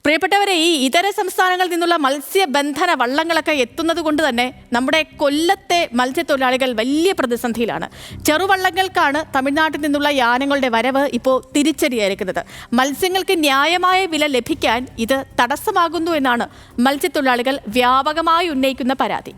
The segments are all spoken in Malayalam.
പ്രിയപ്പെട്ടവരെ, ഈ ഇതര സംസ്ഥാനങ്ങളിൽ നിന്നുള്ള മത്സ്യബന്ധന വള്ളങ്ങളൊക്കെ എത്തുന്നത് കൊണ്ട് തന്നെ നമ്മുടെ കൊല്ലത്തെ മത്സ്യത്തൊഴിലാളികൾ വലിയ പ്രതിസന്ധിയിലാണ്. ചെറുവള്ളങ്ങൾക്കാണ് തമിഴ്നാട്ടിൽ നിന്നുള്ള യാനങ്ങളുടെ വരവ് ഇപ്പോൾ തിരിച്ചടിയായിരിക്കുന്നത്. മത്സ്യങ്ങൾക്ക് ന്യായമായ വില ലഭിക്കാൻ ഇത് തടസ്സമാകുന്നു എന്നാണ് മത്സ്യത്തൊഴിലാളികൾ വ്യാപകമായി ഉന്നയിക്കുന്ന പരാതി.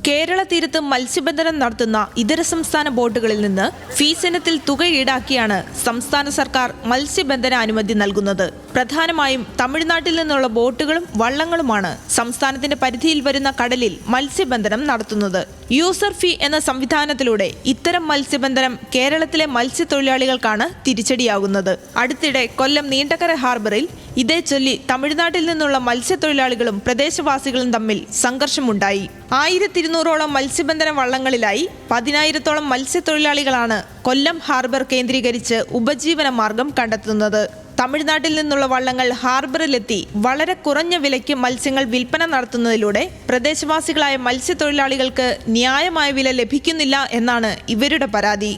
കേരള തീരത്ത് മത്സ്യബന്ധനം നടത്തുന്ന ഇതര സംസ്ഥാന ബോട്ടുകളിൽ നിന്ന് ഫീസ് ഇനത്തിൽ തുക ഈടാക്കിയാണ് സംസ്ഥാന സർക്കാർ മത്സ്യബന്ധന അനുമതി നൽകുന്നത്. പ്രധാനമായും തമിഴ്നാട്ടിൽ നിന്നുള്ള ബോട്ടുകളും വള്ളങ്ങളുമാണ് സംസ്ഥാനത്തിന്റെ പരിധിയിൽ വരുന്ന കടലിൽ മത്സ്യബന്ധനം നടത്തുന്നത്. യൂസർ ഫീ എന്ന സംവിധാനത്തിലൂടെ ഇത്തരം മത്സ്യബന്ധനം കേരളത്തിലെ മത്സ്യത്തൊഴിലാളികൾക്കാണ് തിരിച്ചടിയാകുന്നത്. അടുത്തിടെ കൊല്ലം നീണ്ടകര ഹാർബറിൽ ഇതേ ചൊല്ലി തമിഴ്നാട്ടിൽ നിന്നുള്ള മത്സ്യത്തൊഴിലാളികളും പ്രദേശവാസികളും തമ്മിൽ സംഘർഷമുണ്ടായി. 1200ഓളം മത്സ്യബന്ധന വള്ളങ്ങളിലായി 10,000-ഓളം മത്സ്യത്തൊഴിലാളികളാണ് കൊല്ലം ഹാർബർ കേന്ദ്രീകരിച്ച് ഉപജീവന മാർഗം കണ്ടെത്തുന്നത്. തമിഴ്നാട്ടിൽ നിന്നുള്ള വള്ളങ്ങൾ ഹാർബറിലെത്തി വളരെ കുറഞ്ഞ വിലയ്ക്ക് മത്സ്യങ്ങൾ വിൽപ്പന നടത്തുന്നതിലൂടെ പ്രദേശവാസികളായ മത്സ്യത്തൊഴിലാളികൾക്ക് ന്യായമായ വില ലഭിക്കുന്നില്ല എന്നാണ് ഇവരുടെ പരാതി.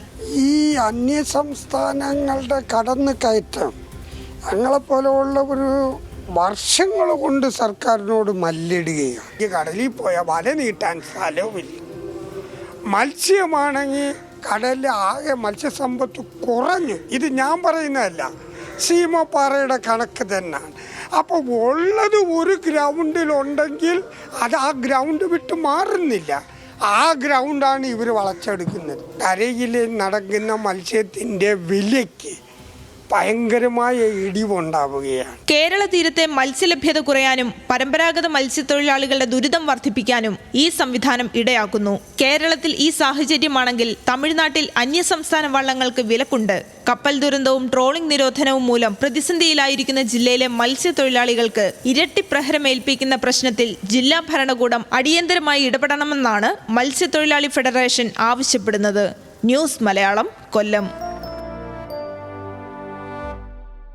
ഈ അന്യ സംസ്ഥാനങ്ങളുടെ കടന്നു കയറ്റം ഞങ്ങളെപ്പോലെയുള്ള ഒരു വർഷങ്ങൾ കൊണ്ട് സർക്കാരിനോട് മല്ലിടുകയാണ്. ഈ കടലിൽ പോയാൽ വല നീട്ടാൻ സ്ഥലവുമില്ല. മത്സ്യമാണെങ്കിൽ കടലിൽ ആകെ മത്സ്യസമ്പത്ത് കുറഞ്ഞു. ഇത് ഞാൻ പറയുന്നതല്ല, സീമപ്പാറയുടെ കണക്ക് തന്നെയാണ്. അപ്പോൾ ഉള്ളത് ഒരു ഗ്രൗണ്ടിലുണ്ടെങ്കിൽ അത് ആ ഗ്രൗണ്ട് വിട്ട് മാറുന്നില്ല. ആ ഗ്രൗണ്ടാണ് ഇവർ വളച്ചെടുക്കുന്നത്. കരയിൽ നടക്കുന്ന മത്സ്യത്തിൻ്റെ വിലയ്ക്ക് ഭയങ്കരമായ ഇടിവുണ്ടാവുകയാണ്. കേരള തീരത്തെ മത്സ്യലഭ്യത കുറയാനും പരമ്പരാഗത മത്സ്യത്തൊഴിലാളികളുടെ ദുരിതം വർദ്ധിപ്പിക്കാനും ഈ സംവിധാനം ഇടയാക്കുന്നു. കേരളത്തിൽ ഈ സാഹചര്യമാണെങ്കിൽ തമിഴ്നാട്ടിൽ അന്യസംസ്ഥാന വള്ളങ്ങൾക്ക് വിലക്കുണ്ട്. കപ്പൽ ദുരന്തവും ട്രോളിംഗ് നിരോധനവും മൂലം പ്രതിസന്ധിയിലായിരിക്കുന്ന ജില്ലയിലെ മത്സ്യത്തൊഴിലാളികൾക്ക് ഇരട്ടി പ്രഹരമേൽപ്പിക്കുന്ന പ്രശ്നത്തിൽ ജില്ലാ ഭരണകൂടം അടിയന്തരമായി ഇടപെടണമെന്നാണ് മത്സ്യത്തൊഴിലാളി ഫെഡറേഷൻ ആവശ്യപ്പെടുന്നത്. ന്യൂസ് മലയാളം, കൊല്ലം.